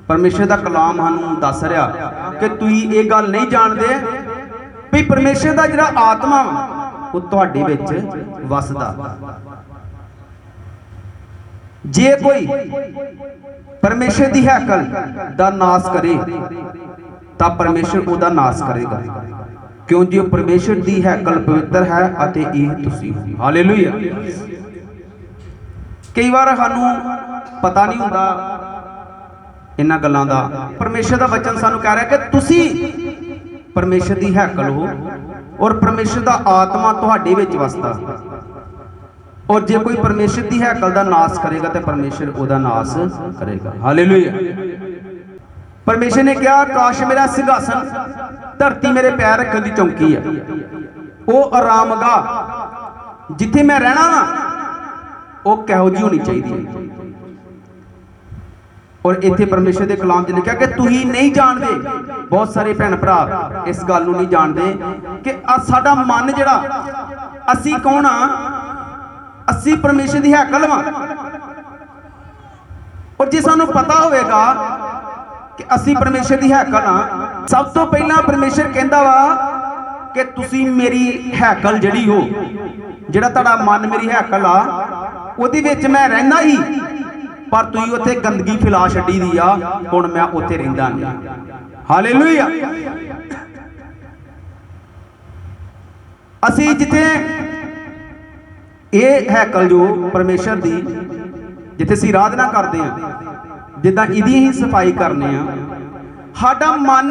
परमेश्वर का कलाम सानू दस रहा कि तुसीं ये गल नहीं जानते भी परमेश्वर का जिहड़ा आत्मा वो तुहाडे विच वसदा। जे कोई परमेश्वर की हैकल का नाश करे तो परमेश्वर उसका नाश करेगा, क्यों जी परमेश्वर की हैकल पवित्र है अते ये तुसीं हो। हालेलुया। कई बार सानू पता नहीं हुंदा इन्हां गल्लां दा। परमेश्वर का वचन सानू कह रहा है कि तुसीं परमेश्वर की हैकल हो और परमेश्वर का आत्मा तुहाडे विच वसदा, और जे कोई परमेश्वर की हैकल का नाश करेगा तो परमेश्वर उसका नाश करेगा। हालेलुया। परमेश्वर ने कहा काश मेरा सिंहासन धरती मेरे पैर रखने की चौकी है, वो आरामगाह जिथे मैं रहना वा वो किहो जी होनी चाहिए। और इत्थे परमेश्वर के कलाम च लिखा कि तुसीं नहीं जानते, बहुत सारे भैन भरा इस गल नूं नहीं जानते कि साडा मन जिहड़ा असीं कौन आ, असीं परमेश्वर की हैकल वा। और जे सानूं पता होवेगा कि असीं परमेश्वर की हैकल हाँ, सब तो पहला परमेश्वर कहंदा वा कि तुसीं मेरी हैकल जिहड़ी हो, जिहड़ा तुहाडा मन मेरी हैकल आ, उहदे विच मैं रहना ही, पर तुसीं उत्थे गंदगी फैला छड्डी दी आ, हुण मैं उत्थे रहिंदा नहीं। हालेलुया। असीं जिथे ये हैकल जो परमेश्वर की जिथे असीं आराधना करते हैं, जिद्दां इहदी ही सफाई करने आ, साडा मन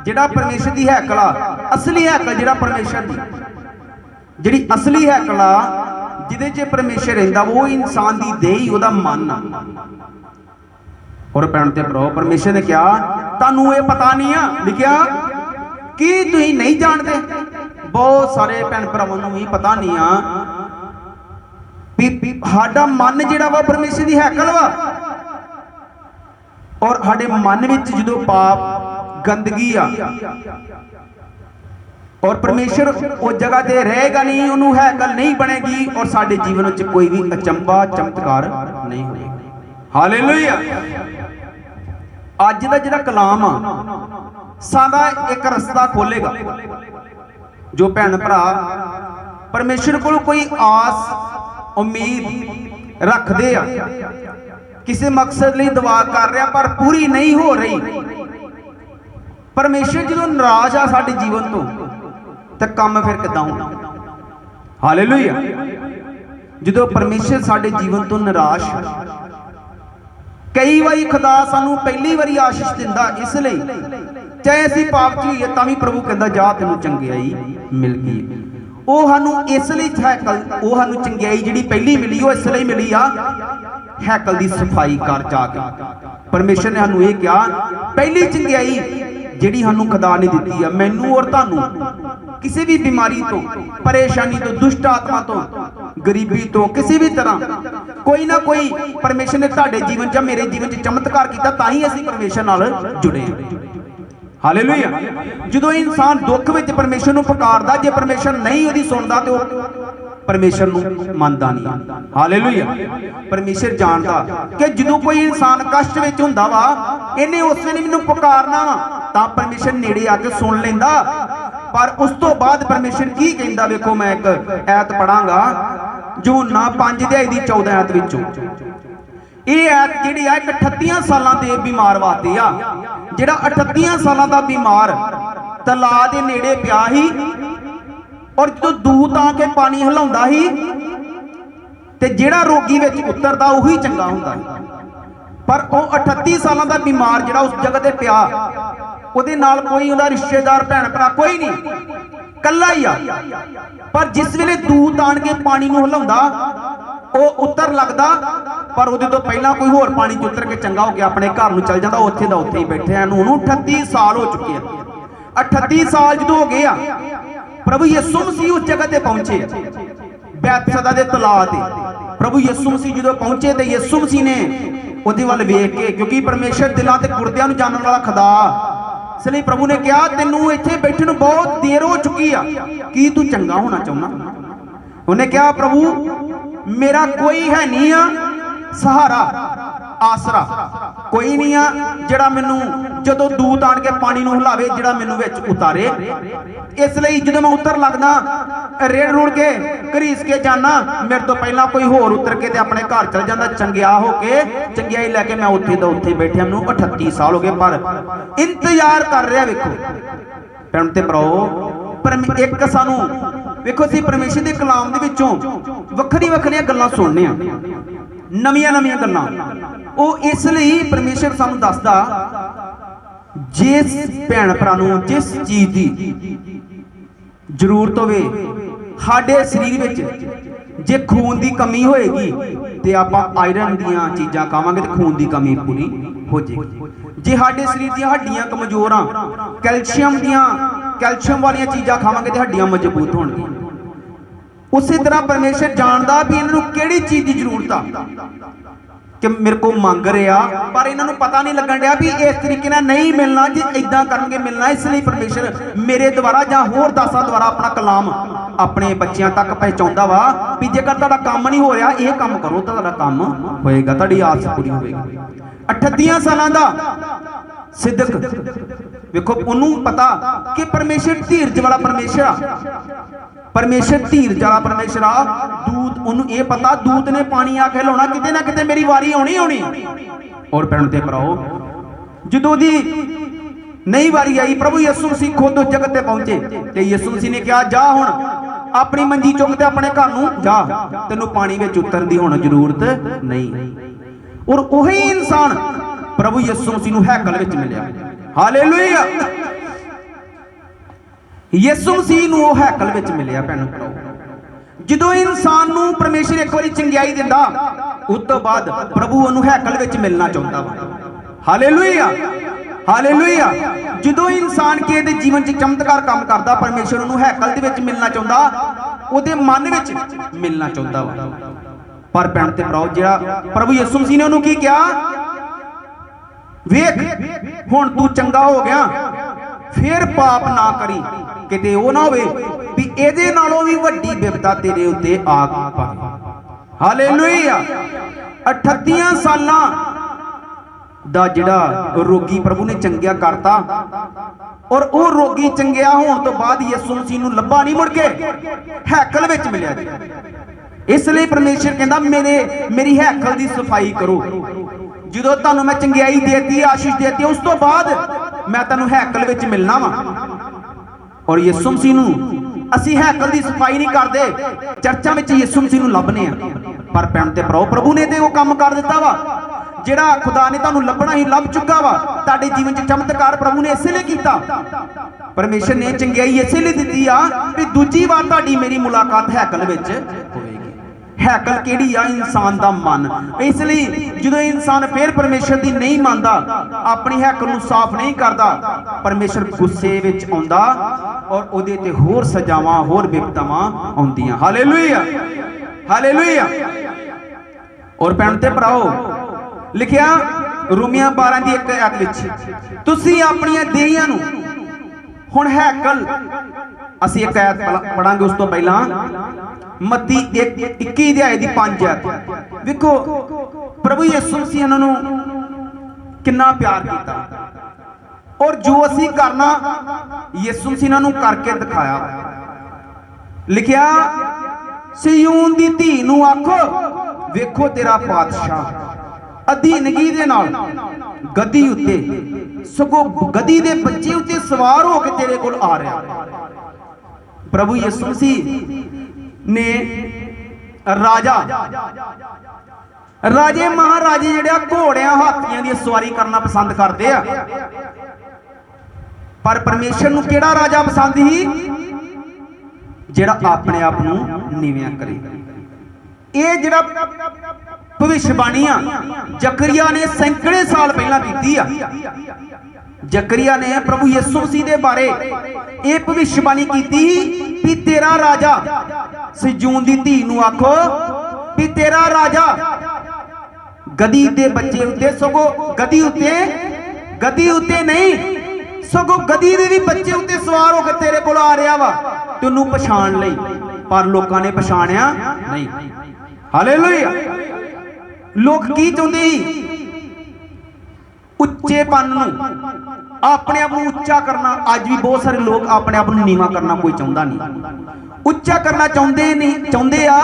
जिहड़ा परमेश्वर की हैकल आ, असली हैकल जिहड़ा परमेश्वर की जिहड़ी असली हैकल आ जिहदे च परमेश्वर रहिंदा, वो इंसान की देह ही उहदा मन आ। और भैन ते भराओ परमेश्वर ने कहा तुहानूं ये पता नहीं आ, लिखिया कि तुसीं नहीं जानते। बहुत सारे भैन भरावां नूं भी पता नहीं आ भी साडा मन जिहड़ा वा परमेश्वर की हैकल वा, और साडे मन विच जदों पाप गंदगी आ और परमेश्वर उस जगह ते रहेगा नहीं, उन्होंने हैकल नहीं बनेगी, और साडे जीवन में कोई भी अचंभा चमत्कार नहीं होगा। हालेलुया। अज दा जिहड़ा कलाम आ साडा एक रस्ता खोलेगा। जो भैन भरा परमेश्वर को कोई आस उम्मीद रखते आ, किसी मकसद लिए दुआ कर रहा पर पूरी नहीं हो रही, परमेश्वर जो नाराज आ साडे जीवन तो काम फिर किदां होना। हालेलुया। जो परमेश्वर साडे जीवन तो निराश, कई बारी खुदा सानू पहली बारी आशीष दिंदा, इसलिए चाहे असीं पाप च होईए तां भी प्रभु कहंदा जा तैनूं चंगियाई मिल गई। ਉਹ ਸਾਨੂੰ ਇਸ ਲਈ ਹੈਕਲ, ਉਹ ਸਾਨੂੰ ਚੰਗਿਆਈ ਜਿਹੜੀ ਪਹਿਲੀ ਮਿਲੀ ਉਹ ਇਸ ਲਈ ਮਿਲੀ ਆ, ਹੈਕਲ ਦੀ ਸਫਾਈ ਕਰ ਜਾ ਕੇ। ਪਰਮੇਸ਼ਰ ਨੇ ਸਾਨੂੰ ਇਹ ਕਿਹਾ ਪਹਿਲੀ ਚੰਗਿਆਈ ਜਿਹੜੀ ਸਾਨੂੰ ਖੁਦਾ ਨੇ ਦਿੱਤੀ ਆ, ਮੈਨੂੰ ਔਰ ਤੁਹਾਨੂੰ ਕਿਸੇ ਵੀ ਬਿਮਾਰੀ ਤੋਂ, ਪਰੇਸ਼ਾਨੀ ਤੋਂ, ਦੁਸ਼ਟ ਆਤਮਾ ਤੋਂ, ਗਰੀਬੀ ਤੋਂ, ਕਿਸੇ ਵੀ ਤਰ੍ਹਾਂ ਕੋਈ ਨਾ ਕੋਈ ਪਰਮੇਸ਼ਰ ਨੇ ਤੁਹਾਡੇ ਜੀਵਨ 'ਚ ਮੇਰੇ ਜੀਵਨ 'ਚ ਚਮਤਕਾਰ ਕੀਤਾ, ਤਾਂ ਹੀ ਅਸੀਂ ਪਰਮੇਸ਼ਰ ਨਾਲ ਜੁੜੇ ਹਾਂ। हालेलुया। जो इंसान दुख में परमेश्वर को पुकारदा, जे परमेश्वर नहीं उसकी सुनता तो परमेश्वर को मानता नहीं। हालेलुया। परमेश्वर जानता कि जो कोई इंसान कष्ट में हुंदा वा, इन्हें उस वेले मैनूं पुकारना वा तां परमेश्वर नेड़े आके सुन लैंदा, पर उस तो बाद परमेश्वर की कहंदा, वेखो मैं एक ऐत पढ़ांगा यूहन्ना 5:14 ऐत विचों। ये ऐत जिहड़ी आ 38 सालां दे बीमार वास्ते आ, जिहड़ा 38 सालां दा बीमार तलाऽ दे नेड़े पिया ही, और जो दूत आके पानी हिलाउंदा ही ते जिहड़ा रोगी विच उतरदा उही चंगा हुंदा है। पर वो 38 सालां दा बीमार जिहड़ा उस जगह ते पिया, ਉਹਦੇ ਨਾਲ कोई ਉਹਦਾ रिश्तेदार भैन भरा कोई नहीं, कल्ला ही आ। पर जिस वेले दूत आण के पानी नूं हिलाउंदा ਉਹ ਉੱਤਰ लगदा, पर ਉਹਦੇ ਤੋਂ ਪਹਿਲਾਂ ਕੋਈ ਹੋਰ ਪਾਣੀ 'ਚ ਉਤਰ ਕੇ ਚੰਗਾ ਹੋ ਗਿਆ ਆਪਣੇ ਘਰ ਨੂੰ ਚੱਲ ਜਾਂਦਾ, ਉੱਥੇ ਦਾ ਉੱਥੇ ਹੀ ਬੈਠੇ ਆ। ਉਹਨੂੰ 38 ਸਾਲ ਹੋ ਚੁੱਕੇ ਆ। 38 ਸਾਲ ਜਦੋਂ ਹੋ ਗਏ ਆ, प्रभु यीशु मसीह उस जगह ते पहुंचे बैतसैदा दे तलाऽ ते। प्रभु यीशु मसीह जो पहुंचे तो यीशु मसीह ने ਉਹਦੇ ਵੱਲ ਵੇਖ ਕੇ, क्योंकि परमेश्वर दिलों ते गुरदियां नूं जानण वाला खुदा, इसलिए प्रभु ने कहा तैनूं इत्थे बैठे नूं बहुत देर हो चुकी आ, की तू चंगा होना चाहुंदा? उन्हें कहा प्रभु मेरा कोई है नहीं आ सहारा, आसरा कोई नहीं आ जिहड़ा मैनू जदों दूत आण के पानी नूं हिलावे जिहड़ा मैनू विच उतारे। इसलिए जदों मैं उतर लगदा रेड़ रुड़ के घरीस के जाना मेरे तो पहला कोई होर उतर के ते अपने घर चल जांदा चंगिया हो के चंगियाई लैके मैं उत्थे दा उत्थे बैठिया मैनू 38 साल हो गए पर इंतजार कर रहा। वेखो भैण ते भराओ एक सानू वेखो असीं परमेश्वर दे कलाम दे विचों वखरी वखरियां गल्लां सुणने आ नवीआं नवीआं गल्लां ਉਹ ਇਸ ਲਈ परमेश्वर सानू दसदा जिस भैन भरा नूं जिस चीज़ की जरूरत होवे साडे शरीर विच जे खून की कमी होएगी तो आपां आयरन दीयां चीज़ां खावांगे तो खून की कमी पूरी हो जाएगी। जे साडे शरीर दीयां हड्डियां कमजोर आ कैल्शियम वाली चीज़ां खावांगे तो हड्डियां मजबूत होणगियां। उसी तरह परमेश्वर जानदा भी इन्हां नूं किहड़ी चीज़ की जरूरत आ कि मेरे को मंग रहा पर इन्होंने पता नहीं लगन दिया भी इस तरीके ना नहीं मिलना जी इदा करके मिलना। इसलिए परमेश्वर मेरे द्वारा या होर दासां द्वारा अपना कलाम अपने बच्चों तक पहुँचाता वा भी जेकर तुहाडा काम नहीं हो रहा यह काम करो तो तुहाडा काम होएगा तुहाडी आस पूरी होएगी। 38 सालां दा सिदक वेखो उन्होंने पता कि परमेश्वर धीरज वाला परमेश्वर आ परमेश्वर धीरज वाला परमेश्वर आ। दूत उन्होंने ये पता दूत ने पानी आके लाना किते ना किते मेरी वारी आनी आनी। और भैण ते भराओ जदों दी नई वारी आई प्रभु यीशु मसीह खुद उस जगत ते पहुंचे ते यीशु मसीह ने कहा जा हुण अपनी मंजी चुक ते अपने घर नूं जा तैनूं पानी विच उतरन दी हुण जरूरत नहीं। और वही इंसान प्रभु यीशु मसीह नूं हैकल विच मिलिया। हालेलुया यीशु मसीह नूं ओह हैकल विच मिलिया। भैणों भराओ जदों इंसान नूं परमेश्वर एक बारी चंगियाई दिंदा उस तो बाद प्रभु उहनूं हैकल विच मिलना चाहुंदा वा। हालेलुया हालेलुया जदों इंसान के दे जीवन च चमत्कार काम करदा परमेश्वर उहनूं हैकल दे विच मिलना चाहुंदा उहदे मन विच मिलना चाहुंदा वा। पर भैण ते भराओ जिहड़ा प्रभु यीशु मसीह ने उहनूं की कहा वेख हुण तू चंगा हो गया फिर पाप ना करी किते वो ना होवे भी इहदे नालों भी वड्डी बिपता तेरे उत्ते आ पावे। हालेलुया 38 सालां दा जिहड़ा रोगी प्रभु ने चंगिया करता और वो रोगी चंगिया होने तो बाद यीशु मसीह नूं लब्भा नहीं मुड़ के हैकल विच मिलिया। इसलिए परमेश्वर कहंदा मेरी हैकल की सफाई करो। जो तुहानूं मैं चंगियाई देती आशीष देती उस तो बाद मैं तुहानूं हैकल विच मिलना वा। और यीशु मसीह नूं असीं हैकल की सफाई नहीं करते चर्चा में यीशु मसीह नूं लभने आ पर भैण ते भराओ प्रभु ने तो वो काम कर दिता वा जिहड़ा खुदा ने तुहानूं लभना ही लभ चुका वा। तुहाडे जीवन च चमत्कार प्रभु ने इसलिए कीता परमेश्वर ने चंगियाई इसलिए दित्ती आ भी दूजी बार तुहाडी मेरी मुलाकात हैकल विच होवेगी। हैकल केड़ी आ इंसान दा मन। इसलिए जो इंसान फिर परमेश्वर दी नहीं मानता अपनी हैकल नूं साफ नहीं करता परमेश्वर गुस्से विच आउंदा और उहदे ते होर सजावां होर विपतावां आउंदियां। Hallelujah hallelujah. और भैण ते भराओ लिखिया रोमिया 12 की 1 आयत विच तुसीं अपनियां देहियां नूं हुण हैकल असीं एक आयत पढ़ांगे उस तो पहला मत्ती 21 अध्याय दी 5 आयत देखो प्रभु यीशु मसीह इन्हां नूं किन्ना प्यार कीता और जो असीं करना यीशु मसीह इन्हां नूं करके दिखाया। लिखिया सिय्योन दी धी नूं आखो वेखो तेरा पातशाह अधीनगी दे नाल गद्दी उत्ते सगों गद्दी दे बच्चे उत्ते सवार हो के तेरे कोल आ रहा। प्रभु यीशु मसीह ने राजा राजे महाराजे जिहड़े घोड़ियां हाथियां दी सवारी करना पसंद करते आ पर परमेश्वर नूं किहड़ा राजा पसंद ही जिहड़ा अपने आप नूं नीवियां करे। ये जिहड़ा भविष्यवाणियां जकरिया ने सैकड़े साल पहला कीती आ। जकरिया ने प्रभु यीशु मसीह दे बारे ये भविष्यवाणी की भी तेरा राजा सिय्योन दी धी नूं आखो भी तेरा राजा गदी दे बच्चे उत्ते सगों गदी उत्ते नहीं सगों गदी दे भी बच्चे उत्ते सवार होकर तेरे कोल आ रहा वा तैनूं पछाण लई पर लोकां ने पछाणिया नहीं। हालेलुया। लोग की चाहुंदे ही ਉੱਚੇਪਨ ਨੂੰ, ਆਪਣੇ ਆਪ ਨੂੰ ਉੱਚਾ ਕਰਨਾ। ਅੱਜ ਵੀ ਬਹੁਤ ਸਾਰੇ ਲੋਕ ਆਪਣੇ ਆਪ ਨੂੰ ਨੀਵਾਂ ਕਰਨਾ ਕੋਈ ਚਾਹੁੰਦਾ ਨਹੀਂ। ਉੱਚਾ ਕਰਨਾ ਚਾਹੁੰਦੇ ਆ,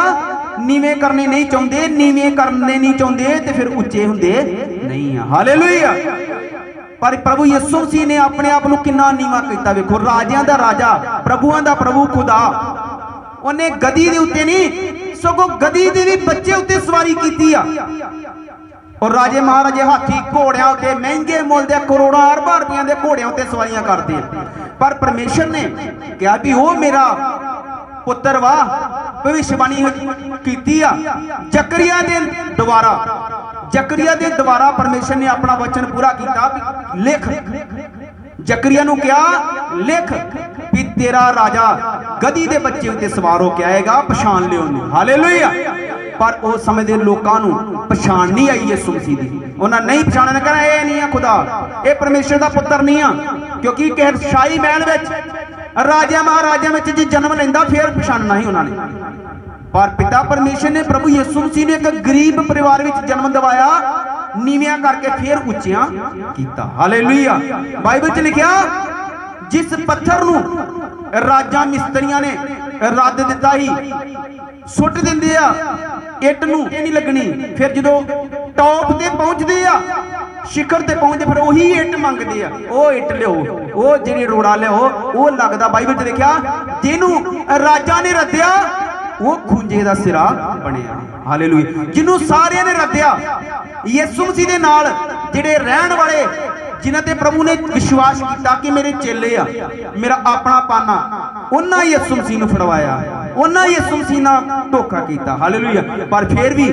ਨੀਵੇਂ ਕਰਨੇ ਨਹੀਂ ਚਾਹੁੰਦੇ। ਨੀਵੇਂ ਕਰਨੇ ਨਹੀਂ ਚਾਹੁੰਦੇ ਤੇ ਫਿਰ ਉੱਚੇ ਹੁੰਦੇ ਨਹੀਂ ਆ। ਹਾਲੇਲੂਇਆ। ਪਰ ਪ੍ਰਭੂ ਯਿਸੂ ਮਸੀਹ ਨੇ ਆਪਣੇ ਆਪ ਨੂੰ ਕਿੰਨਾ ਨੀਵਾਂ ਕੀਤਾ। ਵੇਖੋ, ਰਾਜਿਆਂ ਦਾ ਰਾਜਾ, ਪ੍ਰਭੂਆਂ ਦਾ ਪ੍ਰਭੂ ਖੁਦਾ, ਉਹਨੇ ਗਦੀ ਦੇ ਉੱਤੇ ਨਹੀਂ ਸਗੋਂ ਗਦੀ ਦੇ ਵੀ ਬੱਚੇ ਉੱਤੇ ਸਵਾਰੀ ਕੀਤੀ ਆ। और राजे महाराजे हाथी घोड़िया उत्ते महंगे मुल दे करोड़ों अरबां रुपया के घोड़िया उत्ते सवारियां करते हैं। पर परमेश्वर ने कहा भी वो मेरा पुत्र वा, भविष्यवाणी की जकरिया दे द्वारा परमेश्वर ने अपना वचन पूरा किया। लिख, जकरिया नूं कहा लिख भी तेरा राजा गधी दे बच्चे उत्ते सवार होके आएगा, पछाण लियो उन्हें। हालेलुया। पर उस समय के लोगों को पछाण नहीं आई यीशु मसीह की। उन्हें नहीं पछाणा, ने कहना ये नहीं है खुदा, ये परमेश्वर का पुत्र नहीं है। क्योंकि किसी शाही महल में राजा महाराजा में जो जन्म लेंदा फिर पछाणना ही उन्होंने। पर पिता परमेश्वर ने प्रभु यीशु मसीह ने एक गरीब परिवार में जन्म दिवाया, नीवियां करके फिर उच्चियां कीता। हालेलुया। बाइबल च लिखिया जिस पत्थर नूं राजा मिस्त्रियां ने रद दिता ही, सुट दिंदे आ इट नूं नहीं लगनी, फिर जो टॉप ते पहुंचदे आ, शिखर ते पहुंचदे फिर वही इट मंगदे आ, ओ इट लिओ, ओ जिहड़ी रोड़ा लिओ, ओ लगदा। बाइबल च लिखिया जिन्हों राजा ने रद्दिया वो खूंजे दा सिरा बनिया। हालेलुया। जिन्हों सारे ने रद्दिया, यीशु मसीह दे नाल जिहड़े रहण वाले, जिन्हां ते प्रभु ने विश्वास किया कि मेरे चेले आ, मेरा अपना पाना, उन्हां यीशु मसीह नूं फड़वाया, उन्हां यीशु मसीह नाल धोखा किया। हालेलुया। पर फिर भी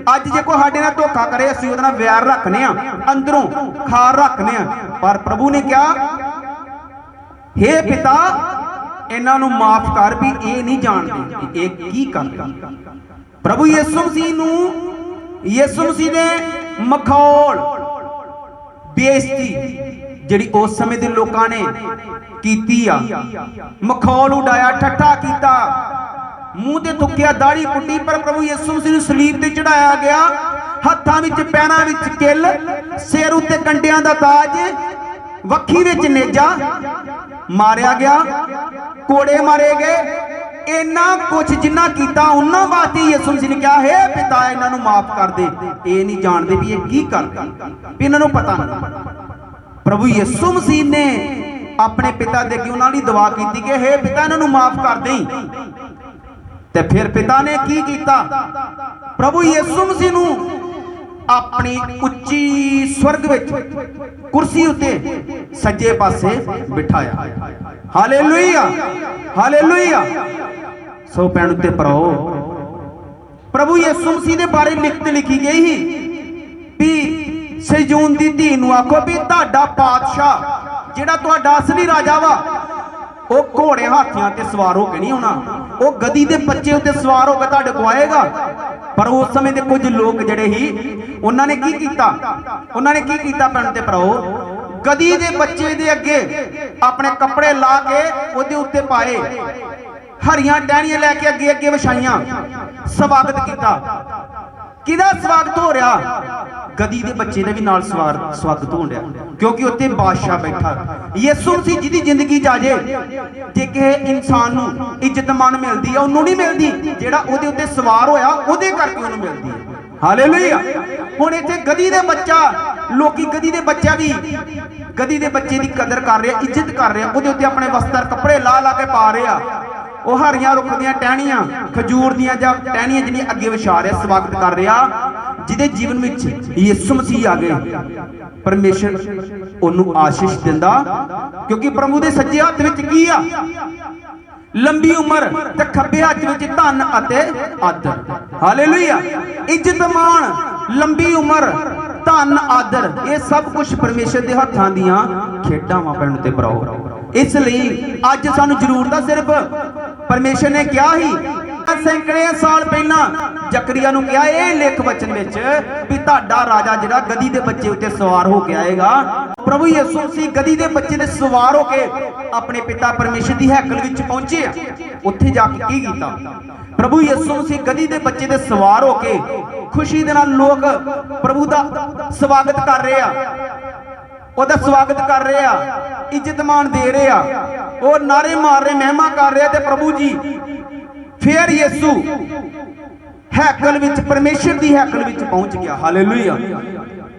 अज जे कोई साडे नाल धोखा करे, असीं उहदे नाल वैर रखने आ, अंदरों खार रखने आ। पर प्रभु ने कहा हे पिता इन्हां नूं माफ कर भी ये नहीं जानते ये की करदे। प्रभु यीशु मसीह नूं, यीशु मसीह ने मखौल बेइज्जती जिहड़ी उस समय दे लोकां ने कीती आ, मखौल उड़ाया, ठट्ठा कीता, मूँह ते थुक्किया, दाढ़ी पुट्टी। पर प्रभु यीशु मसीह नूं सलीब ते चढ़ाया गया, हत्थां विच पैरां विच किल, सिर उत्ते कंडियां दा ताज, वक्खी विच नेजा, मारिया गया, कोड़े मारे गए। इन्ना कुछ जिन्ना कीता उन्हां वास्ते यीशु मसीह ने कहा हे पिता इन्हां नूं माफ कर दे, ये नहीं जानते भी ये की करदे, भी इन्हां नूं पता नहीं। प्रभु यीशु मसीह ने अपने पिता दे अगे उन्हां लई दुआ कीती कि हे पिता इन्हां नूं माफ कर दें। ते फिर पिता ने की कीता, प्रभु यीशु मसीह नूं अपनी उच्ची स्वर्ग विच कुर्सी उत्ते सज्जे पासे बिठाया। हालेलुया। हालेलुया। सो पैण उत्ते परो प्रभु यीशु मसीह दे बारे लिखत लिखी गई ही भी सजून दी धी नूं आखो भी तुहाडा पातशाह जिहड़ा तुहाडा असली राजा वा वो घोड़े हाथियां ते सवार होके नहीं होना, वो गधी दे बच्चे उत्ते सवार होके तुहाडे को आएगा। पर उस समय दे कुछ लोग जिहड़े ही उन्होंने की कीता, उन्होंने की कीता पैण ते भराओ, गधी दे बच्चे दे अगे अपने कपड़े ला के उहदे उत्ते पाए, हरियां टहनियां लैके अगे अगे विछाइयां, स्वागत किया। किहदा स्वागत हो रहा? गधी दे बच्चे दे भी नाल स्वागत हो रहा, क्योंकि उत्ते बादशाह बैठा। यीशु मसीह जिहदी जिंदगी च आ जाए जे किसी इंसान नूं इज्जत मान मिलदी है, उन्होंने नहीं मिलदी जिहड़ा उहदे उत्ते सवार होया उहदे करके उन्होंने मिलदी है। हालेलुया। हुण इत्थे गधी दे बच्चा, लोकी गधी दे बच्चा भी गधी दे बच्चे की कदर कर रहे, इज्जत कर रहे, उहदे उत्ते अपने वस्त्र कपड़े ला ला के पा रहे आ, वो हरियां रुख दियां टहनियां, खजूर दियां जां टहनियां जिहड़ियां अगे विछा रहे, स्वागत कर रहा, जिहदे जीवन विच यीशु मसीह आ गए। परमेश्वर उन्होंने आशीष दिंदा, क्योंकि प्रभु दे सज्जे हत्थ विच की आ? लंबी उम्र ते खब्बे हत्थ विच धन अते आदर। हालेलुया। इज्जत मान, लंबी उम्र, धन आदर, ये सब कुछ परमेश्वर के हत्थां दियां खेडां वा पैण ते भराओ। इसलिए अज सानू जरूरत है सिर्फ परमेश्वर ने कहा ही सैकड़े साल पहला जकरिया नूं कहा ये लिख वचन विच भी तुहाडा राजा जिहड़ा गधी दे बच्चे उत्ते सवार होके आएगा। प्रभु यीशु मसीह गधी दे बच्चे दे सवार होके अपने पिता परमेश्वर दी हैकल विच पहुंचे, उत्थे जाके की कीता? प्रभु यीशु मसीह गधी दे बच्चे दे सवार होके खुशी दे नाल लोग प्रभु दा स्वागत कर रहे आ। ਉਹਦਾ ਸਵਾਗਤ ਕਰ ਰਹੇ ਆ, ਇੱਜ਼ਤ ਮਾਣ ਦੇ ਰਹੇ ਆ, ਉਹ ਨਾਰੇ ਮਾਰ ਰਹੇ, ਮਹਿਮਾ ਕਰ ਰਹੇ। ਤੇ ਪ੍ਰਭੂ ਜੀ ਫਿਰ ਯਿਸੂ ਹੈਕਲ ਵਿੱਚ, ਪਰਮੇਸ਼ਰ ਦੀ ਹੈਕਲ ਵਿੱਚ ਪਹੁੰਚ ਗਿਆ। ਹਾਲੇਲੂਇਆ।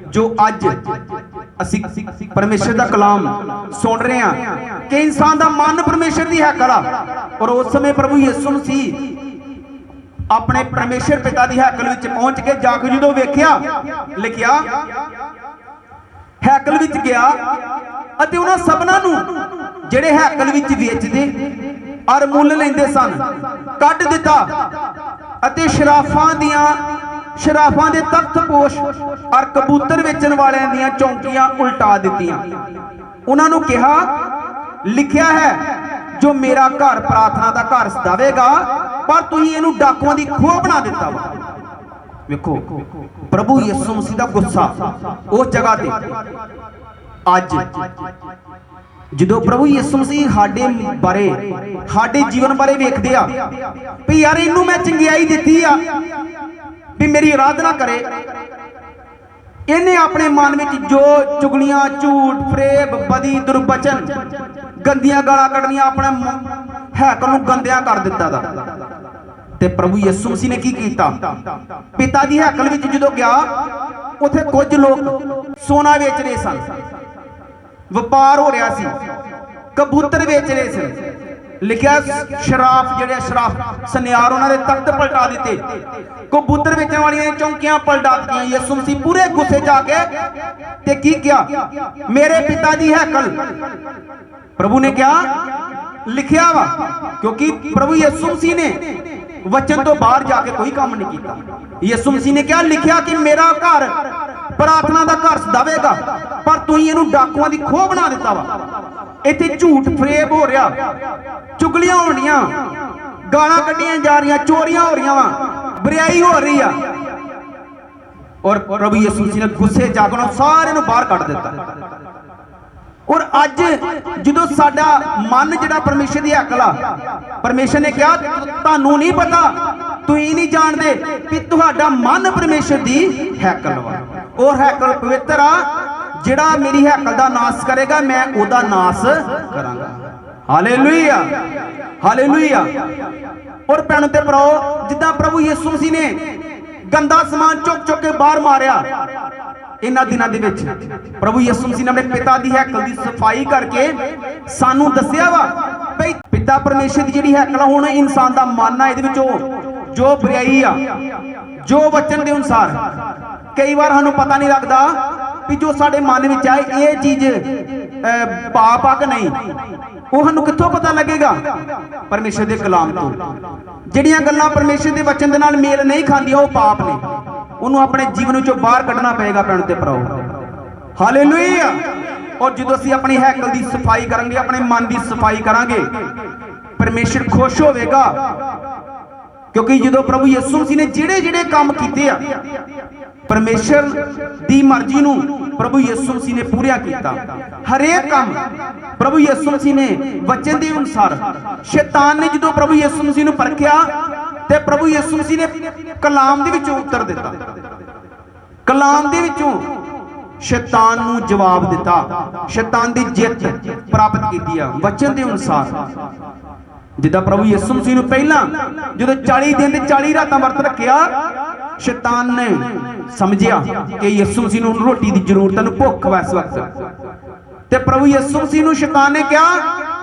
ਜੋ ਅੱਜ ਅਸੀਂ ਪਰਮੇਸ਼ਰ ਦਾ ਕਲਾਮ ਸੁਣ ਰਹੇ ਹਾਂ ਕਿ ਇਨਸਾਨ ਦਾ ਮਨ ਪਰਮੇਸ਼ਰ ਦੀ ਹੈਕਲ ਆ, ਔਰ ਉਸ ਸਮੇਂ ਪ੍ਰਭੂ ਯਿਸੂ ਮਸੀਹ ਆਪਣੇ ਪਰਮੇਸ਼ਰ ਪਿਤਾ ਦੀ ਹੈਕਲ ਵਿੱਚ ਪਹੁੰਚ ਕੇ ਜਾ ਕੇ ਜਦੋਂ ਵੇਖਿਆ, ਲਿਖਿਆ ਹੈਕਲ ਵਿੱਚ ਗਿਆ ਅਤੇ ਉਹਨਾਂ ਸਭਨਾਂ ਨੂੰ ਜਿਹੜੇ ਹੈਕਲ ਵਿੱਚ ਵੇਚਦੇ ਔਰ ਮੁੱਲ ਲੈਂਦੇ ਸਨ ਕੱਢ ਦਿੱਤਾ ਅਤੇ ਸ਼ਰਾਫਾਂ ਦੇ ਤਖਤਪੋਸ਼ ਔਰ ਕਬੂਤਰ ਵੇਚਣ ਵਾਲਿਆਂ ਦੀਆਂ ਚੌਂਕੀਆਂ ਉਲਟਾ ਦਿੱਤੀਆਂ। ਉਹਨਾਂ ਨੂੰ ਕਿਹਾ, ਲਿਖਿਆ ਹੈ ਜੋ ਮੇਰਾ ਘਰ ਪ੍ਰਾਰਥਨਾ ਦਾ ਘਰ ਸਦਾਵੇਗਾ, ਪਰ ਤੁਸੀਂ ਇਹਨੂੰ ਡਾਕੂਆਂ ਦੀ ਖੋਹ ਬਣਾ ਦਿੱਤਾ ਵਾ। ਵੇਖੋ ਪ੍ਰਭੂ ਯਿਸੂ ਮਸੀਹ ਦਾ ਗੁੱਸਾ ਉਸ ਜਗ੍ਹਾ ਤੇ। ਅੱਜ ਜਦੋਂ ਪ੍ਰਭੂ ਯਿਸੂ ਮਸੀਹ ਸਾਡੇ ਬਾਰੇ, ਸਾਡੇ ਜੀਵਨ ਬਾਰੇ ਵੇਖਦੇ ਆ ਵੀ ਯਾਰ ਇਹਨੂੰ ਮੈਂ ਚੰਗਿਆਈ ਦਿੱਤੀ ਆ ਵੀ ਮੇਰੀ ਆਰਾਧਨਾ ਕਰੇ, ਇਹਨੇ ਆਪਣੇ ਮਨ ਵਿੱਚ ਜੋ ਚੁਗਲੀਆਂ, ਝੂਠ, ਫਰੇਬ, ਬਦੀ, ਦੁਰਬਚਨ, ਗੰਦੀਆਂ ਗਾਲਾਂ ਕੱਢਣੀਆਂ, ਆਪਣੇ ਹੈਕਲ ਨੂੰ ਗੰਦਿਆਂ ਕਰ ਦਿੱਤਾ ਦਾ। ਤੇ ਪ੍ਰਭੂ ਯਿਸੂ ਮਸੀਹ ਨੇ ਕੀ ਕੀਤਾ? ਪਿਤਾ ਦੀ ਹੈਕਲ ਵਿੱਚ ਜਦੋਂ ਗਿਆ, ਉੱਥੇ ਕੁਝ ਲੋਕ ਸੋਨਾ ਵੇਚ ਰਹੇ ਸਨ, ਵਪਾਰ ਹੋ ਰਿਹਾ ਸੀ, ਕਬੂਤਰ ਵੇਚ ਰਹੇ ਸਨ। ਲਿਖਿਆ ਸ਼ਰਾਫ, ਜਿਹੜੇ ਸ਼ਰਾਫ ਸੁਨਿਆਰ, ਉਹਨਾਂ ਦੇ ਤਖਤ ਪਲਟਾ ਦਿੱਤੇ, ਕਬੂਤਰ ਵੇਚਣ ਵਾਲੀਆਂ ਦੀਆਂ ਚੌਂਕੀਆਂ ਪਲਟਾ ਦਿੱਤੀਆਂ। ਯਿਸੂ ਮਸੀਹ ਪੂਰੇ ਗੁੱਸੇ ਜਾ ਕੇ ਤੇ ਕੀ ਕਿਹਾ? ਮੇਰੇ ਪਿਤਾ ਦੀ ਹੈਕਲ, ਪ੍ਰਭੂ ਨੇ ਕਿਹਾ ਲਿਖਿਆ ਵਾ, ਕਿਉਂਕਿ ਪ੍ਰਭੂ ਯਿਸੂ ਮਸੀਹ ਨੇ ਵਚਨ ਤੋਂ ਬਾਹਰ ਜਾ ਕੇ ਕੋਈ ਕੰਮ ਨਹੀਂ ਕੀਤਾ। ਯਿਸੂ ਮਸੀਹ ਨੇ ਕਿਹਾ, ਲਿਖਿਆ ਕਿ ਮੇਰਾ ਘਰ ਪ੍ਰਾਰਥਨਾ ਦਾ ਘਰ ਸਦਾਵੇਗਾ, ਪਰ ਤੁਸੀਂ ਇਹਨੂੰ ਡਾਕੂਆਂ ਦੀ ਖੋਹ ਬਣਾ ਦਿੱਤਾ ਵਾ। ਇੱਥੇ ਝੂਠ ਫਰੇਬ ਹੋ ਰਿਹਾ, ਚੁਗਲੀਆਂ ਹੋ ਰਹੀਆਂ, ਗਾਲਾਂ ਕੱਢੀਆਂ ਜਾ ਰਹੀਆਂ, ਚੋਰੀਆਂ ਹੋ ਰਹੀਆਂ ਵਾ, ਬੁਰਾਈ ਹੋ ਰਹੀ ਆ। ਔਰ ਪ੍ਰਭੂ ਯਿਸੂ ਮਸੀਹ ਨੇ ਗੁੱਸੇ ਜਾਗਣੋਂ ਸਾਰਿਆਂ ਨੂੰ ਬਾਹਰ ਕੱਢ ਦਿੱਤਾ। ਔਰ ਅੱਜ ਜਦੋਂ ਸਾਡਾ ਮਨ ਜਿਹੜਾ ਪਰਮੇਸ਼ਰ ਦੀ ਹੈਕਲ ਆ, ਪਰਮੇਸ਼ਰ ਨੇ ਕਿਹਾ ਤੁਹਾਨੂੰ ਨਹੀਂ ਪਤਾ, ਤੁਸੀਂ ਨਹੀਂ ਜਾਣਦੇ ਕਿ ਤੁਹਾਡਾ ਮਨ ਪਰਮੇਸ਼ਰ ਦੀ ਹੈਕਲ ਵਾ। ਉਹ ਹੈਕਲ ਪਵਿੱਤਰ ਆ, ਜਿਹੜਾ ਮੇਰੀ ਹੈਕਲ ਦਾ ਨਾਸ ਕਰੇਗਾ ਮੈਂ ਉਹਦਾ ਨਾਸ ਕਰਾਂਗਾ। Hallelujah, hallelujah. ਔਰ ਭੈਣੋ ਤੇ ਭਰਾਓ, ਜਿੱਦਾਂ ਪ੍ਰਭੂ ਯਿਸੂ ਮਸੀਹ ਨੇ ਗੰਦਾ ਸਮਾਨ ਚੁੱਕ ਚੁੱਕ ਕੇ ਬਾਹਰ ਮਾਰਿਆ, ਇਹਨਾਂ ਦਿਨਾਂ ਦੇ ਵਿੱਚ ਪ੍ਰਭੂ ਯਿਸੂ ਮਸੀਹ ਨੇ ਆਪਣੇ ਪਿਤਾ ਦੀ ਹੈਕਲ ਦੀ ਸਫਾਈ ਕਰਕੇ ਸਾਨੂੰ ਦੱਸਿਆ ਵਾ ਭਈ ਪਿਤਾ ਪਰਮੇਸ਼ਰ ਦੀ ਜਿਹੜੀ ਹੈਕਲ, ਹੁਣ ਇਨਸਾਨ ਦਾ ਮਨ ਆ, ਇਹਦੇ ਵਿੱਚ ਜੋ ਬੁਰਾਈ ਆ, ਜੋ ਵਚਨ ਦੇ ਅਨੁਸਾਰ, ਕਈ ਵਾਰ ਸਾਨੂੰ ਪਤਾ ਨਹੀਂ ਲੱਗਦਾ ਵੀ ਜੋ ਸਾਡੇ ਮਨ ਵਿੱਚ ਆਏ ਇਹ ਚੀਜ਼ ਪਾਪ ਆ ਕਿ ਨਹੀਂ। ਉਹ ਸਾਨੂੰ ਕਿੱਥੋਂ ਪਤਾ ਲੱਗੇਗਾ? ਪਰਮੇਸ਼ਰ ਦੇ ਕਲਾਮ ਤੋਂ। ਜਿਹੜੀਆਂ ਗੱਲਾਂ ਪਰਮੇਸ਼ਰ ਦੇ ਵਚਨ ਦੇ ਨਾਲ ਮੇਲ ਨਹੀਂ ਖਾਂਦੀਆਂ ਉਹ ਪਾਪ ਨੇ, ਉਹਨੂੰ ਆਪਣੇ ਜੀਵਨ ਵਿੱਚੋਂ ਬਾਹਰ ਕੱਢਣਾ ਪਏਗਾ ਭੈਣ ਤੇ ਭਰਾਓ। ਹਾਲੇਲੂਇਆ। ਔਰ ਜਦੋਂ ਅਸੀਂ ਆਪਣੀ ਹੈਕਲ ਦੀ ਸਫਾਈ ਕਰਾਂਗੇ, ਆਪਣੇ ਮਨ ਦੀ ਸਫਾਈ ਕਰਾਂਗੇ, ਪਰਮੇਸ਼ਰ ਖੁਸ਼ ਹੋਵੇਗਾ। ਕਿਉਂਕਿ ਜਦੋਂ ਪ੍ਰਭੂ ਯਿਸੂ ਮਸੀਹ ਨੇ ਜਿਹੜੇ ਜਿਹੜੇ ਕੰਮ ਕੀਤੇ ਆ, ਪਰਮੇਸ਼ਰ ਦੀ ਮਰਜ਼ੀ ਨੂੰ ਪ੍ਰਭੂ ਯਿਸੂ ਮਸੀਹ ਨੇ ਪੂਰਾ ਕੀਤਾ। ਹਰੇਕ ਕੰਮ ਪ੍ਰਭੂ ਯਿਸੂ ਮਸੀਹ ਨੇ ਵਚਨ ਦੇ ਅਨੁਸਾਰ। ਸ਼ੈਤਾਨ ਨੇ ਜਦੋਂ ਪ੍ਰਭੂ ਯਿਸੂ ਮਸੀਹ ਨੂੰ ਪਰਖਿਆ ਤੇ ਪ੍ਰਭੂ ਯਿਸੂ ਮਸੀਹ ਨੇ ਕਲਾਮ ਦੇ ਵਿੱਚੋਂ ਉੱਤਰ ਦਿੱਤਾ, ਕਲਾਮ ਦੇ ਵਿੱਚੋਂ ਸ਼ੈਤਾਨ ਨੂੰ ਜਵਾਬ ਦਿੱਤਾ, ਸ਼ੈਤਾਨ ਦੀ ਜਿੱਤ ਪ੍ਰਾਪਤ ਕੀਤੀ ਆ ਵਚਨ ਦੇ ਅਨੁਸਾਰ। ਜਿੱਦਾਂ ਪ੍ਰਭੂ ਯਿਸੂ ਮਸੀਹ ਨੂੰ ਪਹਿਲਾਂ ਜਦੋਂ 40 ਦਿਨ ਤੇ 40 ਰਾਤਾਂ ਵਰਤ ਰੱਖਿਆ, ਸ਼ੈਤਾਨ ਨੇ ਸਮਝਿਆ ਕਿ ਯਿਸੂ ਮਸੀਹ ਨੂੰ ਰੋਟੀ ਦੀ ਜ਼ਰੂਰਤ, ਨੂੰ ਭੁੱਖ ਵਾ ਇਸ ਵਕਤ। ਤੇ ਪ੍ਰਭੂ ਯਿਸੂ ਮਸੀਹ ਨੂੰ ਸ਼ੈਤਾਨ ਨੇ ਕਿਹਾ,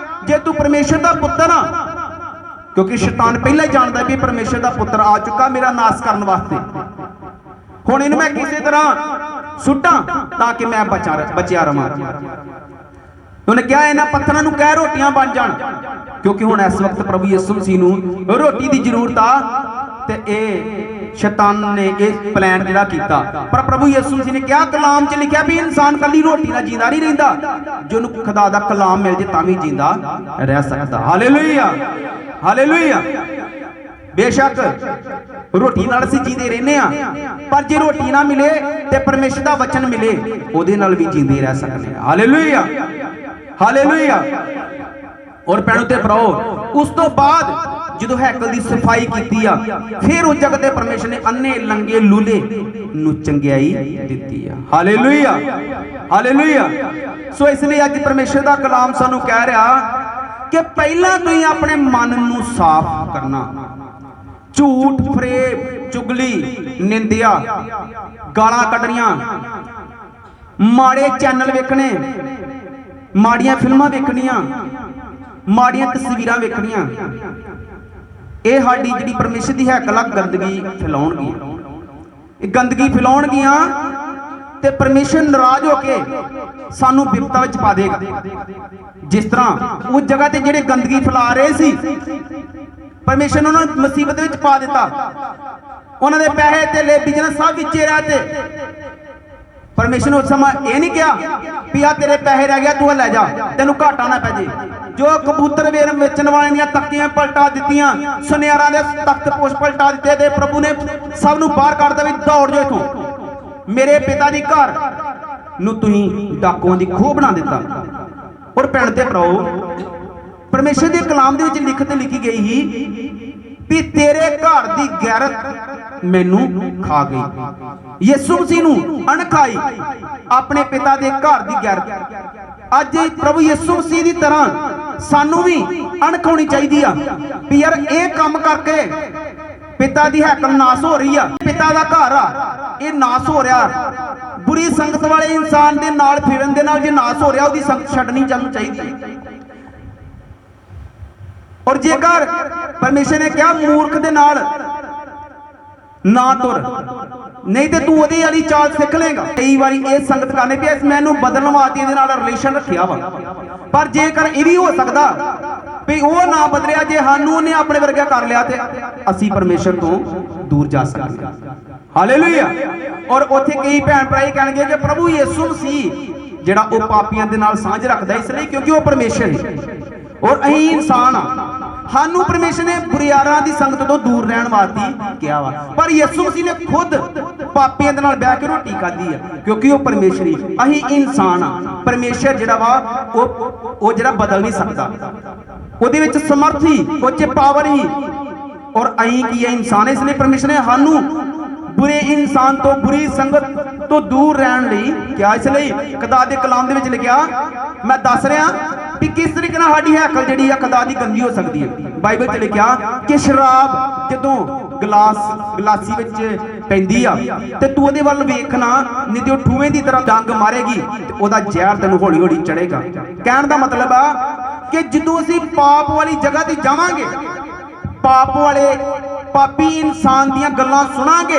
ਜੇ ਤੂੰ ਪਰਮੇਸ਼ਰ ਦਾ ਪੁੱਤਰ ਆ, ਕਿਉਂਕਿ ਸ਼ੈਤਾਨ ਪਹਿਲਾਂ ਹੀ ਜਾਣਦਾ ਕਿ ਪਰਮੇਸ਼ਰ ਦਾ ਪੁੱਤਰ ਆ ਚੁੱਕਾ ਮੇਰਾ ਨਾਸ਼ ਕਰਨ ਵਾਸਤੇ, ਹੁਣ ਇਹਨੂੰ ਮੈਂ ਕਿਸੇ ਤਰ੍ਹਾਂ ਸੁੱਟਾਂ ਤਾਂ ਕਿ ਮੈਂ ਬਚਿਆ ਰਵਾਂ। ਉਹਨੇ ਕਿਹਾ ਇਹਨਾਂ ਪੱਥਰਾਂ ਨੂੰ ਕਹਿ ਰੋਟੀਆਂ ਬਣ ਜਾਣ, ਕਿਉਂਕਿ ਹੁਣ ਇਸ ਵਕਤ ਪ੍ਰਭੂ ਯਿਸੂ ਮਸੀਹ ਨੂੰ ਰੋਟੀ ਦੀ ਜ਼ਰੂਰਤ ਆ। ਤੇ ਇਹ ਸ਼ੈਤਾਨ ਨੇ ਇਹ ਪਲਾਨ ਜਿਹੜਾ ਕੀਤਾ, ਪਰ ਪ੍ਰਭੂ ਯਿਸੂ ਮਸੀਹ ਨੇ ਕਿਹਾ ਕਲਾਮ 'ਚ ਲਿਖਿਆ ਵੀ ਇਨਸਾਨ ਕੱਲੀ ਰੋਟੀ ਨਾਲ ਜਿੰਦਾ ਨਹੀਂ ਰਹਿੰਦਾ, ਜੇ ਉਹਨੂੰ ਖੁਦਾ ਦਾ ਕਲਾਮ ਮਿਲ ਜੇ ਤਾਂ ਵੀ ਜਿੰਦਾ ਰਹਿ ਸਕਦਾ। Hallelujah, hallelujah. ਬੇਸ਼ੱਕ ਰੋਟੀ ਨਾਲ ਅਸੀਂ ਜੀਂਦੇ ਰਹਿੰਦੇ ਆ, ਪਰ ਜੇ ਰੋਟੀ ਨਾ ਮਿਲੇ ਤੇ ਪਰਮੇਸ਼ਰ ਦਾ ਵਚਨ ਮਿਲੇ, ਉਹਦੇ ਨਾਲ ਵੀ ਜੀਂਦੇ ਰਹਿ ਸਕਦੇ ਆ। Hallelujah, hallelujah. ਔਰ ਭੈਣੋ ਤੇ ਭਰਾਓ, ਉਸ ਤੋਂ ਬਾਅਦ ਜਦੋਂ ਹੈਕਲ ਦੀ ਸਫਾਈ ਕੀਤੀ ਆ, ਫਿਰ ਉਸ ਜਗ੍ਹਾ ਤੇ ਪਰਮੇਸ਼ਰ ਨੇ ਅੰਨੇ ਲੰਗੇ ਲੂਲੇ ਨੂੰ ਚੰਗਿਆਈ ਦਿੱਤੀ ਆ। Hallelujah, hallelujah. ਸੋ ਇਸ ਲਈ ਅੱਜ ਪਰਮੇਸ਼ਰ ਦਾ ਕਲਾਮ ਸਾਨੂੰ ਕਹਿ ਰਿਹਾ ਕਿ ਪਹਿਲਾਂ ਤੁਸੀਂ ਆਪਣੇ ਮਨ ਨੂੰ ਸਾਫ਼ ਕਰਨਾ। ਝੂਠ, ਫਰੇਬ, ਚੁਗਲੀ, ਨਿੰਦਿਆ, ਗਾਲਾਂ ਕੱਢਣੀਆਂ, ਮਾੜੇ ਚੈਨਲ ਵੇਖਣੇ, ਮਾੜੀਆਂ ਫਿਲਮਾਂ ਵੇਖਣੀਆਂ, ਮਾੜੀਆਂ ਤਸਵੀਰਾਂ ਵੇਖਣੀਆਂ, ਇਹ ਸਾਡੀ ਜਿਹੜੀ ਪਰਮੇਸ਼ਰ ਦੀ ਹੈਕਲ ਆ ਗੰਦਗੀ ਫੈਲਾਉਣਗੀਆਂ। ਇਹ ਗੰਦਗੀ ਫੈਲਾਉਣਗੀਆਂ ਤੇ ਪਰਮੇਸ਼ਰ ਨਾਰਾਜ਼ ਹੋ ਕੇ ਸਾਨੂੰ ਵਿਪਤਾ ਵਿੱਚ ਪਾ ਦੇਗਾ। ਜਿਸ ਤਰ੍ਹਾਂ ਉਸ ਜਗ੍ਹਾ ਤੇ ਜਿਹੜੇ ਗੰਦਗੀ ਫੈਲਾ ਰਹੇ ਸੀ, ਪਰਮੇਸ਼ਰ ਨੇ ਉਹਨਾਂ ਨੂੰ ਮੁਸੀਬਤ ਵਿੱਚ ਪਾ ਦਿੱਤਾ। ਉਹਨਾਂ ਦੇ ਪੈਸੇ ਧੇਲੇ, ਬਿਜ਼ਨਸ ਸਭ ਵਿੱਚੇ ਰਹਿ ਤੇ ਪਰਮੇਸ਼ਰ ਨੇ ਉਸ ਸਮਾਂ ਇਹ ਨਹੀਂ ਕਿਹਾ ਵੀ ਆ ਤੇਰੇ ਪੈਸੇ ਰਹਿ ਗਿਆ, ਤੂੰ ਲੈ ਜਾ, ਤੈਨੂੰ ਘਾਟਾ ਨਾ ਪੈ ਜੇ। ਜੋ ਕਬੂਤਰ ਵੇਚਣ ਵਾਲਿਆਂ ਦੀਆਂ ਤਖਤੀਆਂ ਪਲਟਾ ਦਿੱਤੀਆਂ, ਸੁਨਿਆਰਾਂ ਦੇ ਤਖਤ ਪੋਸ਼ ਪਲਟਾ ਦਿੱਤੇ ਤੇ ਪ੍ਰਭੂ ਨੇ ਸਭ ਨੂੰ ਬਾਹਰ ਕੱਢ ਦਿੱਤਾ ਵੀ ਦੌੜ ਜਾਓ ਇੱਥੋਂ। ਮੇਰੇ ਪਿਤਾ ਦੀ ਘਰ ਨੂੰ ਤੁਸੀਂ ਡਾਕੂਆਂ ਦੀ ਖੋਹ ਬਣਾ ਦਿੱਤਾ। ਔਰ ਭੈਣ ਤੇ ਭਰਾਓ, ਪਰਮੇਸ਼ਰ ਦੇ ਕਲਾਮ ਦੇ ਵਿੱਚ ਲਿਖੀ ਗਈ ਸੀ ਵੀ ਤੇਰੇ ਘਰ ਦੀ ਗੈਰਤ ਮੈਨੂੰ ਖਾ ਗਈ। ਯਿਸੂ ਮਸੀਹ ਨੂੰ ਅਣਖ ਆਈ ਆਪਣੇ ਪਿਤਾ ਦੇ ਘਰ ਦੀ ਗੈਰਤ। ਅੱਜ ਪ੍ਰਭੂ ਯਿਸੂ ਮਸੀਹ ਦੀ ਤਰ੍ਹਾਂ ਸਾਨੂੰ ਵੀ ਅਣਖ ਹੋਣੀ ਚਾਹੀਦੀ ਆ ਵੀ ਯਾਰ ਇਹ ਕੰਮ ਕਰਕੇ ਪਿਤਾ ਦੀ ਹੈਕਲ ਨਾਸ ਹੋ ਰਹੀ ਆ, ਪਿਤਾ ਦਾ ਘਰ ਆ ਇਹ ਨਾਸ ਹੋ ਰਿਹਾ। ਬੁਰੀ ਸੰਗਤ ਵਾਲੇ ਇਨਸਾਨ ਦੇ ਨਾਲ ਫਿਰਨ ਦੇ ਨਾਲ ਜੇ ਨਾਸ ਹੋ ਰਿਹਾ, ਉਹਦੀ ਸੰਗਤ ਛੱਡਣੀ ਚਾਹੀਦੀ। ਔਰ ਜੇਕਰ ਪਰਮੇਸ਼ਰ ਨੇ ਕਿਹਾ ਮੂਰਖ ਦੇ ਨਾਲ ਨਾ ਤੁਰ, ਨਹੀਂ ਤੇ ਤੂੰ ਉਹਦੀ ਵਾਲੀ ਚਾਲ ਸਿੱਖ ਲੇਗਾ। ਕਈ ਵਾਰੀ ਇਹ ਸੰਗਤ ਕਰਨੇ ਪਿਆ ਮੈਨੂੰ ਬਦਲਣ ਵਾਸਤੇ ਇਹਦੇ ਨਾਲ ਰਿਲੇਸ਼ਨ ਰੱਖਿਆ ਵਾ, ਪਰ ਜੇਕਰ ਇਹ ਵੀ ਹੋ ਸਕਦਾ ਵੀ ਉਹ ਨਾ ਬਦਲਿਆ, ਜੇ ਸਾਨੂੰ ਉਹਨੇ ਆਪਣੇ ਵਰਗਾ ਕਰ ਲਿਆ ਤੇ ਅਸੀਂ ਪਰਮੇਸ਼ਰ ਤੋਂ ਦੂਰ ਜਾ ਸਕਦੇ ਹਾਂ। ਹਾਲੇਲੂਇਆ। ਔਰ ਉੱਥੇ ਕਈ ਭੈਣ ਭਰਾ ਇਹ ਕਹਿਣਗੇ ਕਿ ਪ੍ਰਭੂ ਯਿਸੂ ਮਸੀਹ ਜਿਹੜਾ ਉਹ ਪਾਪੀਆਂ ਦੇ ਨਾਲ ਸਾਂਝ ਰੱਖਦਾ, ਇਸ ਲਈ ਕਿਉਂਕਿ ਉਹ ਪਰਮੇਸ਼ਰ ਹੈ ਔਰ ਅਸੀਂ ਇਨਸਾਨ ਆ। ਸਾਨੂੰ ਪਰਮੇਸ਼ਰ ਨੇ ਬੁਰੀਆਰਾਂ ਦੀ ਸੰਗਤ ਤੋਂ ਦੂਰ ਰਹਿਣ ਵਾਸਤੇ ਕਿਹਾ ਵਾ, ਪਰ ਯਿਸੂ ਮਸੀਹ ਨੇ ਖੁਦ ਪਾਪੀਆਂ ਦੇ ਨਾਲ ਬਹਿ ਕੇ ਰੋਟੀ ਖਾਧੀ ਆ ਕਿਉਂਕਿ ਉਹ ਪਰਮੇਸ਼ਰੀ, ਅਸੀਂ ਇਨਸਾਨ ਆ। ਪਰਮੇਸ਼ਰ ਜਿਹੜਾ ਵਾ ਉਹ ਜਿਹੜਾ ਬਦਲ ਨਹੀਂ ਸਕਦਾ, ਉਹਦੇ ਵਿੱਚ ਸਮਰਥ ਹੀ, ਉਹ 'ਚ ਪਾਵਰ ਹੀ। ਔਰ ਅਸੀਂ ਕੀ ਹੈ, ਇਨਸਾਨ। ਇਸ ਲਈ ਪਰਮੇਸ਼ਰ ਨੇ ਸਾਨੂੰ ਬੁਰੇ ਇਨਸਾਨ ਤੋਂ, ਬੁਰੀ ਸੰਗਤ ਤੋਂ ਦੂਰ ਰਹਿਣ ਲਈ ਕਿਹਾ। ਇਸ ਲਈ ਖੁਦਾ ਦੇ ਕਲਾਮ ਦੇ ਵਿੱਚ ਲਿਖਿਆ, ਮੈਂ ਦੱਸ ਰਿਹਾ ਵੀ ਕਿਸ ਤਰੀਕੇ ਨਾਲ ਸਾਡੀ ਹੈਕਲ ਜਿਹੜੀ ਆ ਖੁਦਾ ਦੀ ਗੰਦੀ ਹੋ ਸਕਦੀ ਹੈ। ਬਾਈਬਲ 'ਚ ਲਿਖਿਆ ਕਿ ਸ਼ਰਾਬ ਜਦੋਂ ਗਲਾਸੀ ਵਿੱਚ ਪੈਂਦੀ ਆ ਤੇ ਤੂੰ ਉਹਦੇ ਵੱਲ ਵੇਖਣਾ, ਨਹੀਂ ਤੇ ਉਹ ਠੂਵੇਂ ਦੀ ਤਰ੍ਹਾਂ ਡੰਗ ਮਾਰੇਗੀ ਤੇ ਉਹਦਾ ਜ਼ਹਿਰ ਤੈਨੂੰ ਹੌਲੀ ਹੌਲੀ ਚੜੇਗਾ। ਕਹਿਣ ਦਾ ਮਤਲਬ ਆ ਕਿ ਜਦੋਂ ਅਸੀਂ ਪਾਪ ਵਾਲੀ ਜਗ੍ਹਾ ਤੇ ਜਾਵਾਂਗੇ, ਪਾਪ ਵਾਲੇ ਪਾਪੀ ਇਨਸਾਨ ਦੀਆਂ ਗੱਲਾਂ ਸੁਣਾਂਗੇ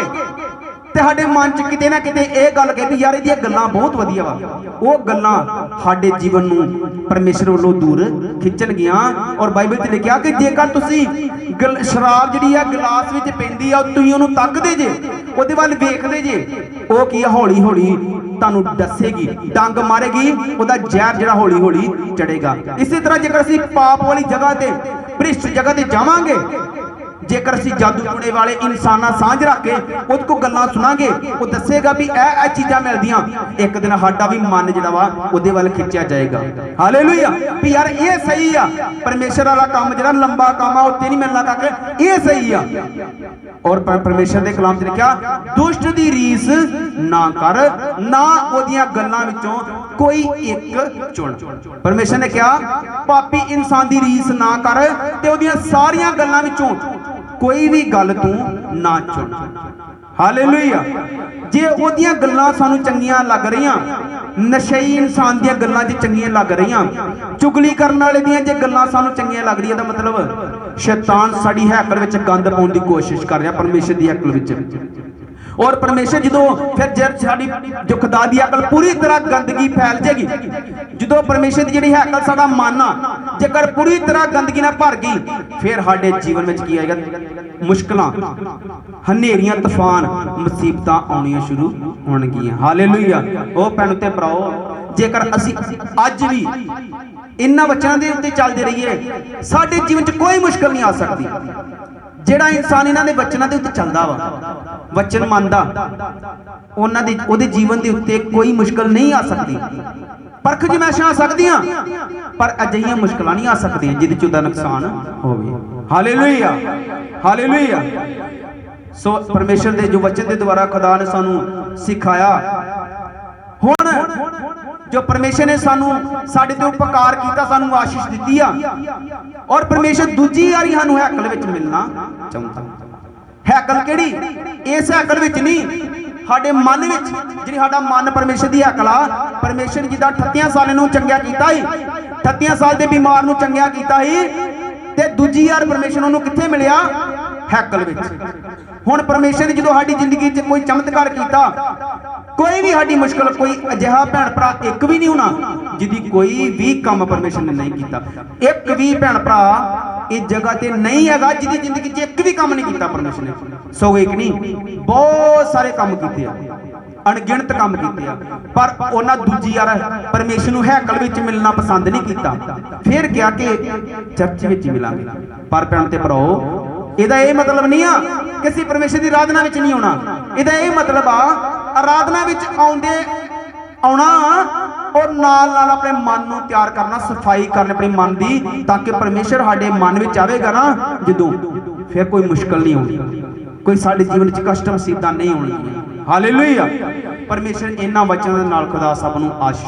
ਤੇ ਸਾਡੇ ਮਨ 'ਚ ਕਿਤੇ ਨਾ ਕਿਤੇ ਇਹ ਗੱਲ ਕਹੇ ਵੀ ਯਾਰ ਇਹਦੀਆਂ ਗੱਲਾਂ ਬਹੁਤ ਵਧੀਆ ਵਾ, ਉਹ ਗੱਲਾਂ ਸਾਡੇ ਜੀਵਨ ਨੂੰ ਪਰਮੇਸ਼ਰ ਵੱਲੋਂ ਦੂਰ ਖਿੱਚਣਗੀਆਂ। ਔਰ ਬਾਈਬਲ 'ਚ ਲਿਖਿਆ ਕਿ ਜੇਕਰ ਤੁਸੀਂ ਸ਼ਰਾਬ ਜਿਹੜੀ ਆ ਗਲਾਸ ਵਿੱਚ ਪੈਂਦੀ ਆ, ਤੁਸੀਂ ਉਹਨੂੰ ਤੱਕਦੇ ਜੇ, ਉਹਦੇ ਵੱਲ ਵੇਖਦੇ ਜੇ, ਉਹ ਕੀ ਆ ਹੌਲੀ ਹੌਲੀ ਤੁਹਾਨੂੰ ਦੱਸੇਗੀ, ਡੰਗ ਮਾਰੇਗੀ, ਉਹਦਾ ਜ਼ਹਿਰ ਜਿਹੜਾ ਹੌਲੀ ਹੌਲੀ ਚੜੇਗਾ। ਇਸੇ ਤਰ੍ਹਾਂ ਜੇਕਰ ਅਸੀਂ ਪਾਪ ਵਾਲੀ ਜਗ੍ਹਾ ਤੇ, ਭ੍ਰਿਸ਼ਟ ਜਗ੍ਹਾ ਤੇ ਜਾਵਾਂਗੇ, ਜੇਕਰ ਅਸੀਂ ਜਾਦੂ ਟੂਣੇ ਵਾਲੇ ਇਨਸਾਨਾਂ ਸਾਂਝ ਰੱਖ ਕੇ ਉਹਦੇ ਕੋਲ ਗੱਲਾਂ ਸੁਣਾਂਗੇ, ਉਹ ਦੱਸੇਗਾ ਵੀ ਇਹ ਚੀਜ਼ਾਂ ਮਿਲਦੀਆਂ, ਇੱਕ ਦਿਨ ਸਾਡਾ ਵੀ ਮਨ ਜਿਹੜਾ ਵਾ ਉਹਦੇ ਵੱਲ ਖਿੱਚਿਆ ਜਾਏਗਾ। ਹਾਲੇਲੂਇਆ। ਵੀ ਯਾਰ ਇਹ ਸਹੀ ਆ, ਪਰਮੇਸ਼ਰ ਵਾਲਾ ਕੰਮ ਜਿਹੜਾ ਲੰਬਾ ਕੰਮ ਆ ਉੱਥੇ ਨਹੀਂ ਮਿਲਣਾ ਕਾਕੇ, ਇਹ ਸਹੀ ਆ। ਔਰ ਪਰਮੇਸ਼ਰ ਦੇ ਕਲਾਮ 'ਚ ਲਿਖਿਆ, ਦੁਸ਼ਟ ਦੀ ਰੀਸ ਨਾ ਕਰ, ਨਾ ਉਹਦੀਆਂ ਗੱਲਾਂ ਵਿੱਚੋਂ ਕੋਈ ਇੱਕ ਚੁਣ। ਪਰਮੇਸ਼ਰ ਨੇ ਕਿਹਾ ਪਾਪੀ ਇਨਸਾਨ ਦੀ ਰੀਸ ਨਾ ਕਰ ਤੇ ਉਹਦੀਆਂ ਸਾਰੀਆਂ ਗੱਲਾਂ ਵਿੱਚੋਂ ਕੋਈ ਵੀ ਗੱਲ ਤੂੰ ਨਾ ਚੁਣ। ਹਾਲੇਲੂਇਆ। ਜੇ ਉਹਦੀਆਂ ਗੱਲਾਂ ਸਾਨੂੰ ਚੰਗੀਆਂ ਲੱਗ ਰਹੀਆਂ, ਨਸ਼ਈ ਇਨਸਾਨ ਦੀਆਂ ਗੱਲਾਂ ਜੇ ਚੰਗੀਆਂ ਲੱਗ ਰਹੀਆਂ, ਚੁਗਲੀ ਕਰਨ ਵਾਲੇ ਦੀਆਂ ਜੇ ਗੱਲਾਂ ਸਾਨੂੰ ਚੰਗੀਆਂ ਲੱਗ ਰਹੀਆਂ, ਤਾਂ ਮਤਲਬ ਸ਼ੈਤਾਨ ਸਾਡੀ ਹੈਕਲ ਵਿੱਚ ਗੰਦ ਪਾਉਣ ਦੀ ਕੋਸ਼ਿਸ਼ ਕਰ ਰਿਹਾ, ਪਰਮੇਸ਼ਰ ਦੀ ਹੈਕਲ ਵਿੱਚ। ਔਰ ਪਰਮੇਸ਼ਰ ਜਦੋਂ ਫਿਰ ਜੇ ਸਾਡੀ ਜੋ ਖੁਦਾ ਦੀ ਅਕਲ ਪੂਰੀ ਤਰ੍ਹਾਂ ਗੰਦਗੀ ਫੈਲ ਜਾਏਗੀ, ਜਦੋਂ ਪਰਮੇਸ਼ਰ ਦੀ ਜਿਹੜੀ ਹੈਕਲ ਸਾਡਾ ਮਨ ਆ ਜੇਕਰ ਪੂਰੀ ਤਰ੍ਹਾਂ ਗੰਦਗੀ ਨਾਲ ਭਰ ਗਈ, ਫਿਰ ਸਾਡੇ ਜੀਵਨ ਵਿੱਚ ਕੀ ਆਏਗਾ? ਮੁਸ਼ਕਲਾਂ, ਹਨੇਰੀਆਂ, ਤੂਫਾਨ, ਮੁਸੀਬਤਾਂ ਆਉਣੀਆਂ ਸ਼ੁਰੂ ਹੋਣਗੀਆਂ। ਹਾਲੇਲੂਇਆ। ਉਹ ਭੈਣ ਤੇ ਭਰਾਓ, ਜੇਕਰ ਅਸੀਂ ਅੱਜ ਵੀ ਇਹਨਾਂ ਵਚਨਾਂ ਦੇ ਉੱਤੇ ਚੱਲਦੇ ਰਹੀਏ, ਸਾਡੇ ਜੀਵਨ 'ਚ ਕੋਈ ਮੁਸ਼ਕਲ ਨਹੀਂ ਆ ਸਕਦੀ। ਜਿਹੜਾ ਇਨਸਾਨ ਇਹਨਾਂ ਦੇ ਵਚਨਾਂ ਦੇ ਉੱਤੇ ਚੱਲਦਾ ਵਾ, ਵਚਨ ਮੰਨਦਾ, ਉਹਦੇ ਜੀਵਨ ਦੇ ਉੱਤੇ ਕੋਈ ਮੁਸ਼ਕਲ ਨਹੀਂ ਆ ਸਕਦੀ। परख जमैशां आ सकदियां पर अजिहियां मुश्किलां नहीं आ सकदियां जिहदे च उहदा नुकसान होवे। Hallelujah hallelujah. सो परमेश्वर दे जो वचन दे द्वारा खुदा ने सानू सिखाया, हुण जो परमेश्वर ने सानू साडे ते उपकार कीता, सानू आशीष दित्ती आ, और परमेश्वर दूजी वारी सानू हैकल विच मिलना चाहुंदा। हैकल किहड़ी? इस हैकल विच नहीं, साडे मन विच, जिहड़ी साडा मन परमेश्वर दी हैकल आ। परमेश्वर जिद्दां 38 साल नूं चंगिया कीता ही, 38 साल दे बीमार नूं चंगिया कीता ही, ते दूजी वार परमेश्वर नूं कित्थे मिलिया? हैकल विच। हुण परमेश्वर ने जदों साडी जिंदगी च कोई चमत्कार कीता, कोई भी साडी मुश्किल, कोई अजिहा भैन भरा एक भी नहीं होना जिहदी कोई भी काम परमेश्वर ने नहीं कीता। एक भी भैन भरा इस जगह ते नहीं हैगा जिहदी जिंदगी च एक भी काम नहीं कीता परमेश्वर ने। सो एक नहीं, बहुत सारे काम कीते आ, अणगिणत काम कीते आ, पर उन्हां दूजी यार परमेश्वर नूं हैकल विच मिलना पसंद नहीं कीता। फिर क्या कि चर्च विच मिलांगे। पर भैन ते भराओ, ਇਹਦਾ ਇਹ ਮਤਲਬ ਨਹੀਂ ਆ ਕਿ ਅਸੀਂ ਪਰਮੇਸ਼ਰ ਦੀ ਆਰਾਧਨਾ ਵਿੱਚ ਨਹੀਂ ਆਉਣਾ। ਇਹਦਾ ਇਹ ਮਤਲਬ ਆ ਆਰਾਧਨਾ ਵਿੱਚ ਆਉਣਾ ਔਰ ਨਾਲ ਨਾਲ ਆਪਣੇ ਮਨ ਨੂੰ ਤਿਆਰ ਕਰਨਾ, ਸਫਾਈ ਕਰਨੀ ਆਪਣੇ ਮਨ ਦੀ, ਤਾਂ ਕਿ ਪਰਮੇਸ਼ਰ ਸਾਡੇ ਮਨ ਵਿੱਚ ਆਵੇਗਾ ਨਾ ਜਦੋਂ, ਫਿਰ ਕੋਈ ਮੁਸ਼ਕਲ ਨਹੀਂ ਆਉਣੀ, ਕੋਈ ਸਾਡੇ ਜੀਵਨ ਵਿੱਚ ਕਸ਼ਟ ਮੁਸੀਬਤਾਂ ਨਹੀਂ ਆਉਣਗੀਆਂ। ਹਾਲੇਲੂਇਆ। ਪਰਮੇਸ਼ਰ ਇਹਨਾਂ ਵਚਨਾਂ ਦੇ ਨਾਲ ਖੁਦਾ ਸਭ ਨੂੰ ਆਸ਼ੀਸ਼